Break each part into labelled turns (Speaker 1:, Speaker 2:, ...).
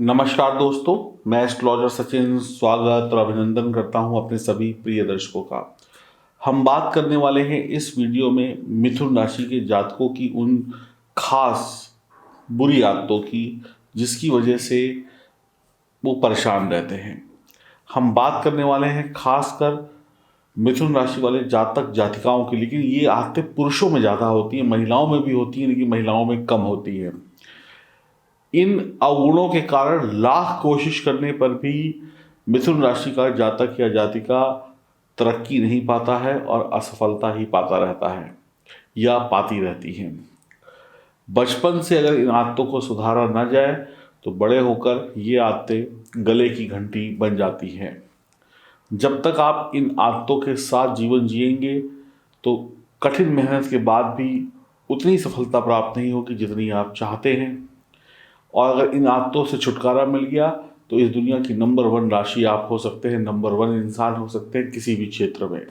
Speaker 1: नमस्कार दोस्तों, मैं एस्ट्रोलॉजर सचिन स्वागत और अभिनंदन करता हूं अपने सभी प्रिय दर्शकों का। हम बात करने वाले हैं इस वीडियो में मिथुन राशि के जातकों की उन खास बुरी आदतों की जिसकी वजह से वो परेशान रहते हैं। हम बात करने वाले हैं खासकर मिथुन राशि वाले जातक जातिकाओं की, लेकिन ये आदतें पुरुषों में ज़्यादा होती हैं, महिलाओं में भी होती हैं, लेकिन महिलाओं में कम होती हैं। इन अवगुणों के कारण लाख कोशिश करने पर भी मिथुन राशि का जातक या जातिका तरक्की नहीं पाता है और असफलता ही पाता रहता है या पाती रहती है। बचपन से अगर इन आदतों को सुधारा न जाए तो बड़े होकर ये आदतें गले की घंटी बन जाती हैं। जब तक आप इन आदतों के साथ जीवन जिएंगे तो कठिन मेहनत के बाद भी उतनी सफलता प्राप्त नहीं होगी जितनी आप चाहते हैं। और अगर इन आदतों से छुटकारा मिल गया तो इस दुनिया की नंबर 1 राशि आप हो सकते हैं, नंबर 1 इंसान हो सकते हैं किसी भी क्षेत्र में।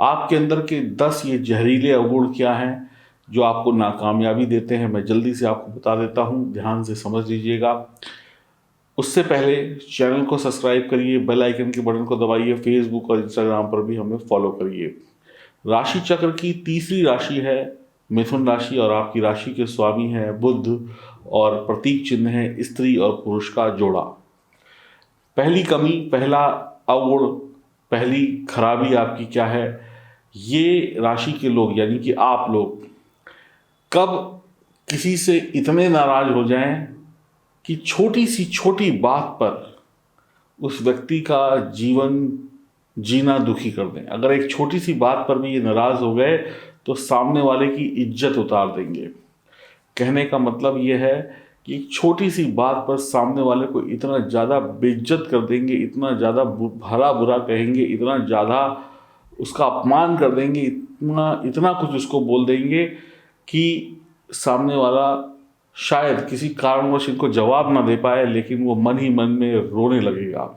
Speaker 1: आपके अंदर के 10 ये जहरीले अवगुण क्या हैं जो आपको नाकामयाबी देते हैं, मैं जल्दी से आपको बता देता हूँ, ध्यान से समझ लीजिएगा। उससे पहले चैनल को सब्सक्राइब करिए, बेल आइकन के बटन को दबाइए, फेसबुक और इंस्टाग्राम पर भी हमें फॉलो करिए। राशि चक्र की तीसरी राशि है मिथुन राशि और आपकी राशि के स्वामी हैं बुध और प्रतीक चिन्ह है स्त्री और पुरुष का जोड़ा। पहली कमी, पहला अवगुण, पहली खराबी आपकी क्या है? ये राशि के लोग यानी कि आप लोग कब किसी से इतने नाराज हो जाएं कि छोटी सी छोटी बात पर उस व्यक्ति का जीवन जीना दुखी कर दें। अगर एक छोटी सी बात पर भी ये नाराज हो गए तो सामने वाले की इज्जत उतार देंगे। कहने का मतलब ये है कि एक छोटी सी बात पर सामने वाले को इतना ज़्यादा बेइज्जत कर देंगे, इतना ज़्यादा भला बुरा कहेंगे, इतना ज़्यादा उसका अपमान कर देंगे, इतना इतना कुछ उसको बोल देंगे कि सामने वाला शायद किसी कारणवश इनको जवाब ना दे पाए, लेकिन वो मन ही मन में रोने लगेगा।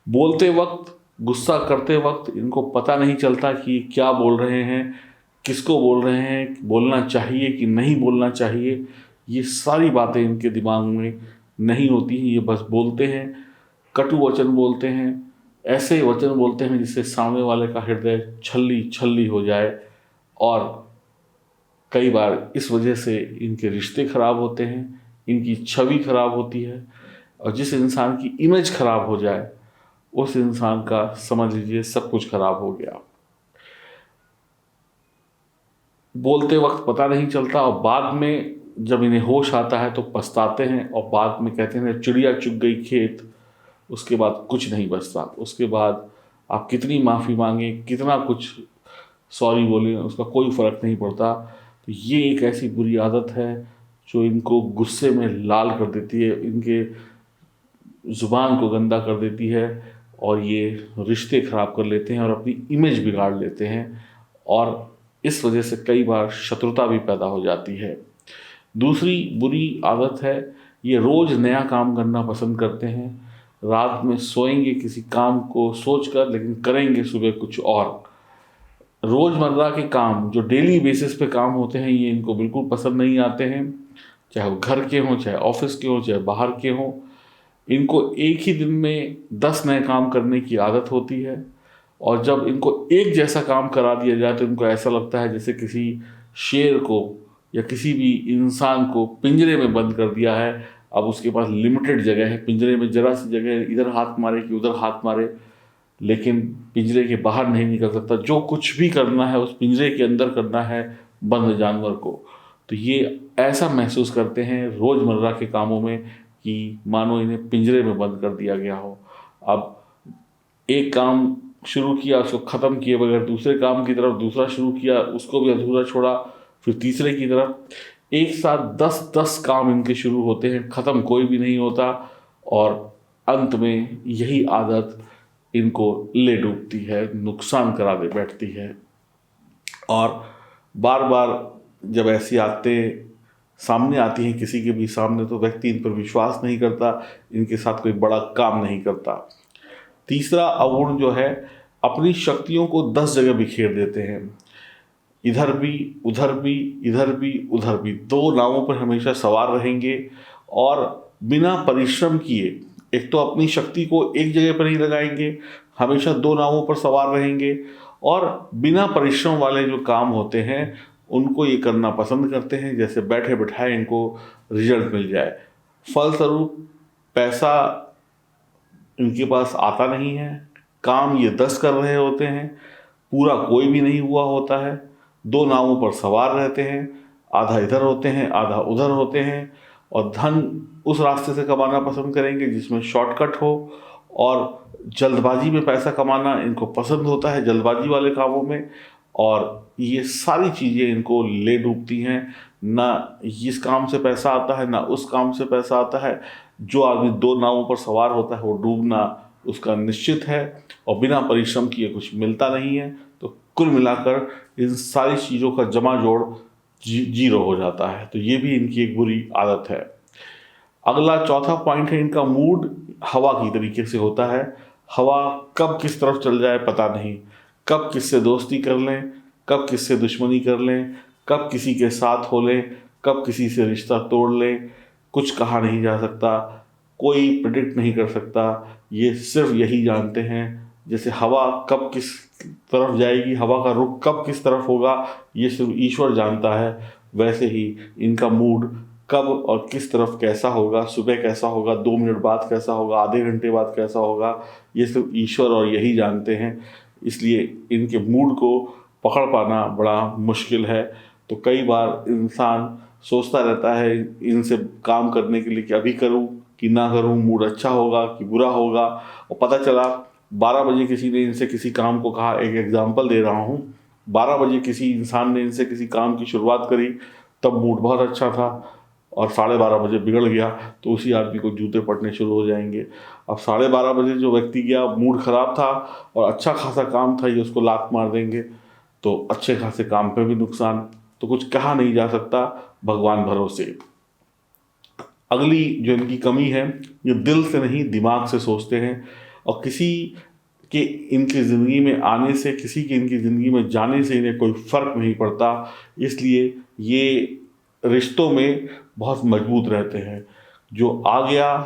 Speaker 1: बोलते वक्त, गुस्सा करते वक्त इनको पता नहीं चलता कि क्या बोल रहे हैं, किसको बोल रहे हैं, बोलना चाहिए कि नहीं बोलना चाहिए। ये सारी बातें इनके दिमाग में नहीं होती हैं, ये बस बोलते हैं, कटु वचन बोलते हैं, ऐसे वचन बोलते हैं जिससे सामने वाले का हृदय छल्ली छल्ली हो जाए। और कई बार इस वजह से इनके रिश्ते खराब होते हैं, इनकी छवि खराब होती है, और जिस इंसान की इमेज खराब हो जाए उस इंसान का समझ लीजिए सब कुछ खराब हो गया। बोलते वक्त पता नहीं चलता और बाद में जब इन्हें होश आता है तो पछताते हैं और बाद में कहते हैं चिड़िया चुग गई खेत, उसके बाद कुछ नहीं बचता। उसके बाद आप कितनी माफ़ी मांगें, कितना कुछ सॉरी बोलें, उसका कोई फ़र्क नहीं पड़ता। तो ये एक ऐसी बुरी आदत है जो इनको गुस्से में लाल कर देती है, इनके ज़ुबान को गंदा कर देती है और ये रिश्ते ख़राब कर लेते हैं और अपनी इमेज बिगाड़ लेते हैं और इस वजह से कई बार शत्रुता भी पैदा हो जाती है। दूसरी बुरी आदत है ये रोज़ नया काम करना पसंद करते हैं। रात में सोएंगे किसी काम को सोचकर, लेकिन करेंगे सुबह कुछ और। रोज़मर्रा के काम जो डेली बेसिस पे काम होते हैं ये इनको बिल्कुल पसंद नहीं आते हैं, चाहे वो घर के हों, चाहे ऑफिस के हों, चाहे बाहर के हों। इनको एक ही दिन में 10 नए काम करने की आदत होती है और जब इनको एक जैसा काम करा दिया जाए तो इनको ऐसा लगता है जैसे किसी शेर को या किसी भी इंसान को पिंजरे में बंद कर दिया है। अब उसके पास लिमिटेड जगह है, पिंजरे में जरा सी जगह है, इधर हाथ मारे कि उधर हाथ मारे, लेकिन पिंजरे के बाहर नहीं निकल सकता। जो कुछ भी करना है उस पिंजरे के अंदर करना है बंद जानवर को। तो ये ऐसा महसूस करते हैं रोज़मर्रा के कामों में कि मानो इन्हें पिंजरे में बंद कर दिया गया हो। अब एक काम शुरू किया, उसको ख़त्म किए बगैर दूसरे काम की तरफ दूसरा शुरू किया, उसको भी अधूरा छोड़ा, फिर तीसरे की तरफ। एक साथ 10-10 काम इनके शुरू होते हैं, ख़त्म कोई भी नहीं होता और अंत में यही आदत इनको ले डूबती है, नुकसान करा दे बैठती है। और बार बार जब ऐसी आदतें सामने आती हैं किसी के भी सामने तो व्यक्ति इन पर विश्वास नहीं करता, इनके साथ कोई बड़ा काम नहीं करता। तीसरा अवगुण जो है अपनी शक्तियों को 10 जगह बिखेर देते हैं, इधर भी उधर भी, इधर भी उधर भी। 2 नावों पर हमेशा सवार रहेंगे और बिना परिश्रम किए, एक तो अपनी शक्ति को एक जगह पर ही लगाएंगे, हमेशा दो नावों पर सवार रहेंगे, और बिना परिश्रम वाले जो काम होते हैं उनको ये करना पसंद करते हैं, जैसे बैठे बैठाए इनको रिजल्ट मिल जाए। फलस्वरूप पैसा इनके पास आता नहीं है, काम ये 10 कर रहे होते हैं, पूरा कोई भी नहीं हुआ होता है, दो नावों पर सवार रहते हैं, आधा इधर होते हैं आधा उधर होते हैं, और धन उस रास्ते से कमाना पसंद करेंगे जिसमें शॉर्टकट हो, और जल्दबाजी में पैसा कमाना इनको पसंद होता है, जल्दबाजी वाले कामों में। और ये सारी चीज़ें इनको ले डूबती हैं, ना इस काम से पैसा आता है ना उस काम से पैसा आता है। जो आदमी दो नावों पर सवार होता है वो डूबना उसका निश्चित है, और बिना परिश्रम किए कुछ मिलता नहीं है। तो कुल मिलाकर इन सारी चीज़ों का जमा जोड़ जीरो हो जाता है। तो ये भी इनकी एक बुरी आदत है। अगला चौथा पॉइंट है, इनका मूड हवा की तरीके से होता है। हवा कब किस तरफ चल जाए पता नहीं, कब किससे दोस्ती कर लें, कब किससे दुश्मनी कर लें, कब किसी के साथ हो लें, कब किसी से रिश्ता तोड़ लें, कुछ कहा नहीं जा सकता, कोई प्रिडिक्ट नहीं कर सकता। ये सिर्फ यही जानते हैं, जैसे हवा कब किस तरफ जाएगी, हवा का रुख कब किस तरफ होगा, ये सिर्फ ईश्वर जानता है। वैसे ही इनका मूड कब और किस तरफ कैसा होगा, सुबह कैसा होगा, 2 मिनट बाद कैसा होगा, आधे घंटे बाद कैसा होगा, ये सिर्फ ईश्वर और यही जानते हैं। इसलिए इनके मूड को पकड़ पाना बड़ा मुश्किल है। तो कई बार इंसान सोचता रहता है इनसे काम करने के लिए कि अभी करूं कि ना करूं, मूड अच्छा होगा कि बुरा होगा, और पता चला 12 बजे किसी ने इनसे किसी काम को कहा। एक एग्जांपल दे रहा हूं, 12 बजे किसी इंसान ने इनसे किसी काम की शुरुआत करी, तब मूड बहुत अच्छा था, और 12:30 बजे बिगड़ गया तो उसी आदमी को जूते पड़ने शुरू हो जाएंगे। अब 12:30 बजे जो व्यक्ति गया, मूड खराब था और अच्छा खासा काम था, ये उसको लात मार देंगे, तो अच्छे खासे काम पे भी नुकसान। तो कुछ कहा नहीं जा सकता, भगवान भरोसे। अगली जो इनकी कमी है, ये दिल से नहीं दिमाग से सोचते हैं, और किसी के इनकी ज़िंदगी में आने से, किसी के इनकी ज़िंदगी में जाने से इन्हें कोई फ़र्क नहीं पड़ता। इसलिए ये रिश्तों में बहुत मजबूत रहते हैं। जो आ गया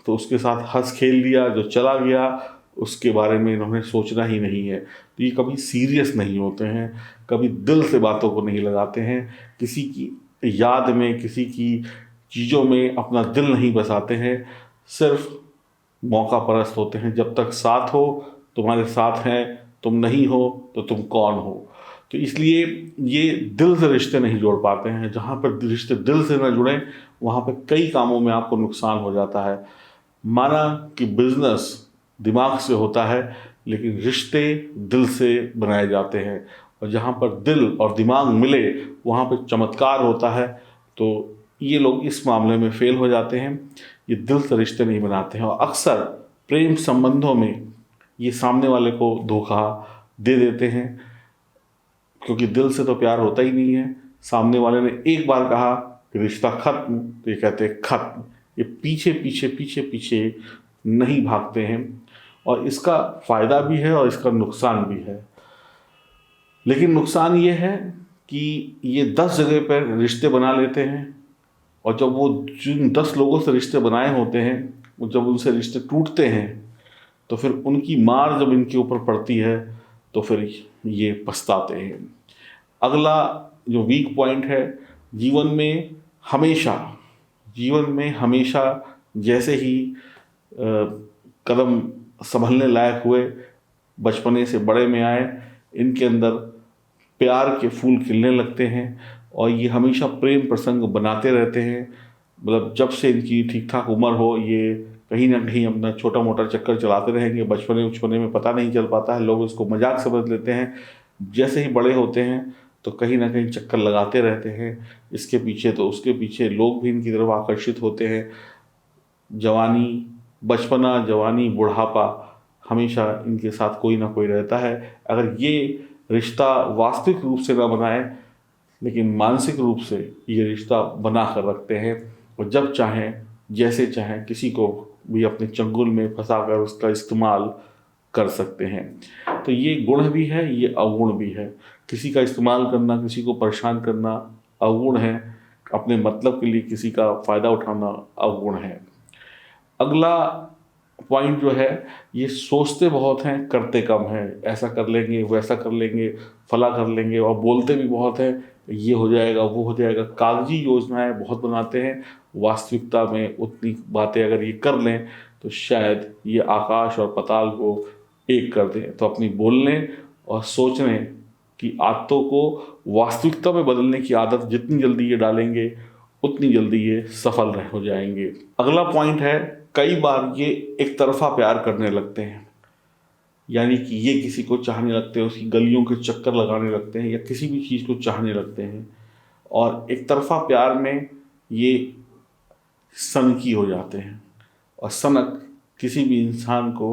Speaker 1: तो उसके साथ हंस खेल लिया, जो चला गया उसके बारे में इन्होंने सोचना ही नहीं है। तो ये कभी सीरियस नहीं होते हैं, कभी दिल से बातों को नहीं लगाते हैं, किसी की याद में, किसी की चीज़ों में अपना दिल नहीं बसाते हैं, सिर्फ मौका परस्त होते हैं। जब तक साथ हो तुम्हारे साथ हैं, तुम नहीं हो तो तुम कौन हो। तो इसलिए ये दिल से रिश्ते नहीं जोड़ पाते हैं। जहाँ पर रिश्ते दिल से न जुड़ें वहाँ पर कई कामों में आपको नुकसान हो जाता है। माना कि बिजनेस दिमाग से होता है, लेकिन रिश्ते दिल से बनाए जाते हैं, और जहाँ पर दिल और दिमाग मिले वहाँ पर चमत्कार होता है। तो ये लोग इस मामले में फेल हो जाते हैं, ये दिल से रिश्ते नहीं बनाते हैं, और अक्सर प्रेम संबंधों में ये सामने वाले को धोखा दे देते हैं, क्योंकि दिल से तो प्यार होता ही नहीं है। सामने वाले ने एक बार कहा कि रिश्ता खत्म, तो ये कहते हैं खत्म। ये पीछे पीछे पीछे पीछे नहीं भागते हैं, और इसका फ़ायदा भी है और इसका नुकसान भी है। लेकिन नुकसान ये है कि ये 10 जगह पर रिश्ते बना लेते हैं, और जब वो जिन 10 लोगों से रिश्ते बनाए होते हैं, वो जब उनसे रिश्ते टूटते हैं तो फिर उनकी मार जब इनके ऊपर पड़ती है तो फिर ये पछताते हैं। अगला जो वीक पॉइंट है, जीवन में हमेशा जैसे ही कदम संभलने लायक हुए, बचपने से बड़े में आए, इनके अंदर प्यार के फूल खिलने लगते हैं, और ये हमेशा प्रेम प्रसंग बनाते रहते हैं। मतलब जब से इनकी ठीक ठाक उम्र हो, ये कहीं ना कहीं अपना छोटा मोटा चक्कर चलाते रहेंगे। बचपने में पता नहीं चल पाता है, लोग इसको मजाक समझ लेते हैं। जैसे ही बड़े होते हैं तो कहीं ना कहीं चक्कर लगाते रहते हैं, इसके पीछे तो उसके पीछे, लोग भी इनकी तरफ आकर्षित होते हैं। जवानी, बचपना, जवानी, बुढ़ापा, हमेशा इनके साथ कोई ना कोई रहता है। अगर ये रिश्ता वास्तविक रूप से ना बनाए, लेकिन मानसिक रूप से ये रिश्ता बना कर रखते हैं, और जब चाहें जैसे चाहें किसी को भी अपने चंगुल में फंसाकर उसका इस्तेमाल कर सकते हैं। तो ये गुण भी है, ये अवगुण भी है। किसी का इस्तेमाल करना, किसी को परेशान करना अवगुण है, अपने मतलब के लिए किसी का फ़ायदा उठाना अवगुण है। अगला पॉइंट जो है, ये सोचते बहुत हैं करते कम हैं। ऐसा कर लेंगे, वैसा कर लेंगे, फला कर लेंगे, और बोलते भी बहुत हैं, ये हो जाएगा, वो हो जाएगा। कागजी योजनाएं बहुत बनाते हैं, वास्तविकता में उतनी बातें अगर ये कर लें तो शायद ये आकाश और पाताल को एक कर दें। तो अपनी बोलने और सोचने की आदतों को वास्तविकता में बदलने की आदत जितनी जल्दी ये डालेंगे उतनी जल्दी ये सफल हो जाएंगे। अगला पॉइंट है, कई बार ये एक तरफा प्यार करने लगते हैं, यानी कि ये किसी को चाहने लगते हैं, उसकी गलियों के चक्कर लगाने लगते हैं, या किसी भी चीज़ को चाहने लगते हैं, और एक तरफा प्यार में ये सनकी हो जाते हैं। और सनक किसी भी इंसान को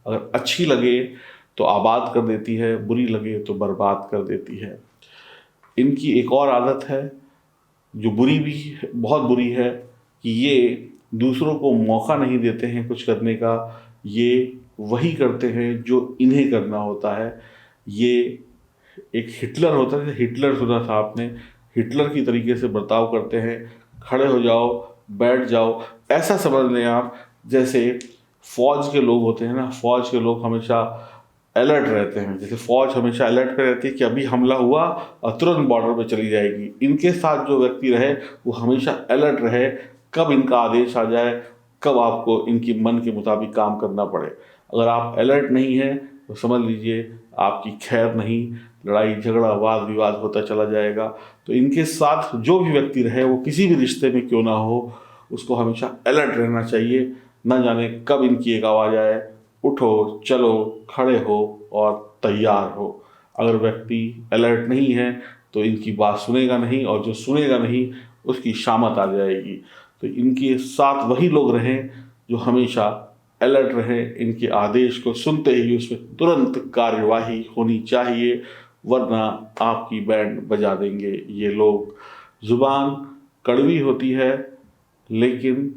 Speaker 1: अगर अच्छी लगे तो आबाद कर देती है, बुरी लगे तो बर्बाद कर देती है। इनकी एक और आदत है जो बुरी भी बहुत बुरी है, कि ये दूसरों को मौका नहीं देते हैं कुछ करने का। ये वही करते हैं जो इन्हें करना होता है। ये एक हिटलर होता है, हिटलर सुना था आपने, हिटलर की तरीके से बर्ताव करते हैं। खड़े हो जाओ, बैठ जाओ, ऐसा समझ लें आप जैसे फौज के लोग होते हैं ना। फौज के लोग हमेशा अलर्ट रहते हैं, जैसे फौज हमेशा अलर्ट पे रहती है कि अभी हमला हुआ और तुरंत बॉर्डर पे चली जाएगी। इनके साथ जो व्यक्ति रहे वो हमेशा अलर्ट रहे, कब इनका आदेश आ जाए, कब आपको इनकी मन के मुताबिक काम करना पड़े। अगर आप अलर्ट नहीं हैं तो समझ लीजिए आपकी खैर नहीं, लड़ाई झगड़ा वाद विवाद होता चला जाएगा। तो इनके साथ जो भी व्यक्ति रहे, वो किसी भी रिश्ते में क्यों ना हो, उसको हमेशा अलर्ट रहना चाहिए। न जाने कब इनकी एक आवाज़ आए, उठो, चलो, खड़े हो और तैयार हो। अगर व्यक्ति अलर्ट नहीं है तो इनकी बात सुनेगा नहीं, और जो सुनेगा नहीं उसकी शामत आ जाएगी। तो इनके साथ वही लोग रहें जो हमेशा अलर्ट रहें, इनके आदेश को सुनते ही उसमें तुरंत कार्यवाही होनी चाहिए, वरना आपकी बैंड बजा देंगे ये लोग। जुबान कड़वी होती है, लेकिन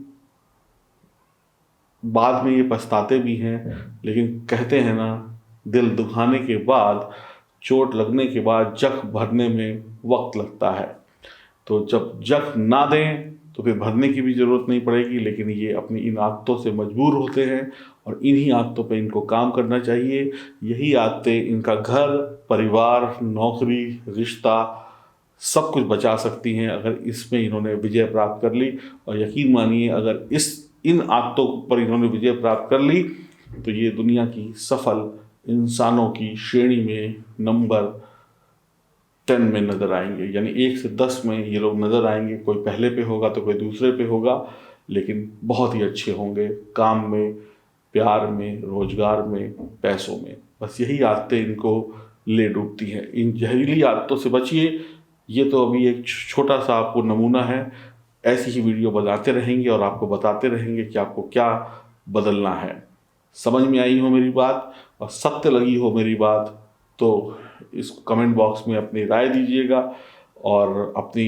Speaker 1: बाद में ये पछताते भी हैं। लेकिन कहते हैं ना, दिल दुखाने के बाद, चोट लगने के बाद जख्म भरने में वक्त लगता है। तो जब जख्म ना दें तो फिर भरने की भी ज़रूरत नहीं पड़ेगी। लेकिन ये अपनी इन आदतों से मजबूर होते हैं, और इन्हीं आदतों पे इनको काम करना चाहिए। यही आदतें इनका घर, परिवार, नौकरी, रिश्ता सब कुछ बचा सकती हैं, अगर इसमें इन्होंने विजय प्राप्त कर ली। और यकीन मानिए, अगर इन आदतों पर इन्होंने विजय प्राप्त कर ली तो ये दुनिया की सफल इंसानों की श्रेणी में नंबर 10 में नज़र आएंगे। यानी 1 से 10 में ये लोग नज़र आएंगे। कोई पहले पे होगा तो कोई दूसरे पे होगा, लेकिन बहुत ही अच्छे होंगे काम में, प्यार में, रोजगार में, पैसों में। बस यही आदतें इनको ले डूबती हैं। इन जहरीली आदतों से बचिए। ये तो अभी एक छोटा सा आपको नमूना है। ऐसी ही वीडियो बनाते रहेंगे और आपको बताते रहेंगे कि आपको क्या बदलना है। समझ में आई हो मेरी बात और सत्य लगी हो मेरी बात, तो इस कमेंट बॉक्स में अपनी राय दीजिएगा और अपनी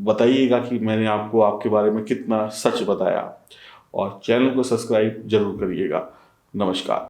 Speaker 1: बताइएगा कि मैंने आपको आपके बारे में कितना सच बताया। और चैनल को सब्सक्राइब जरूर करिएगा। नमस्कार।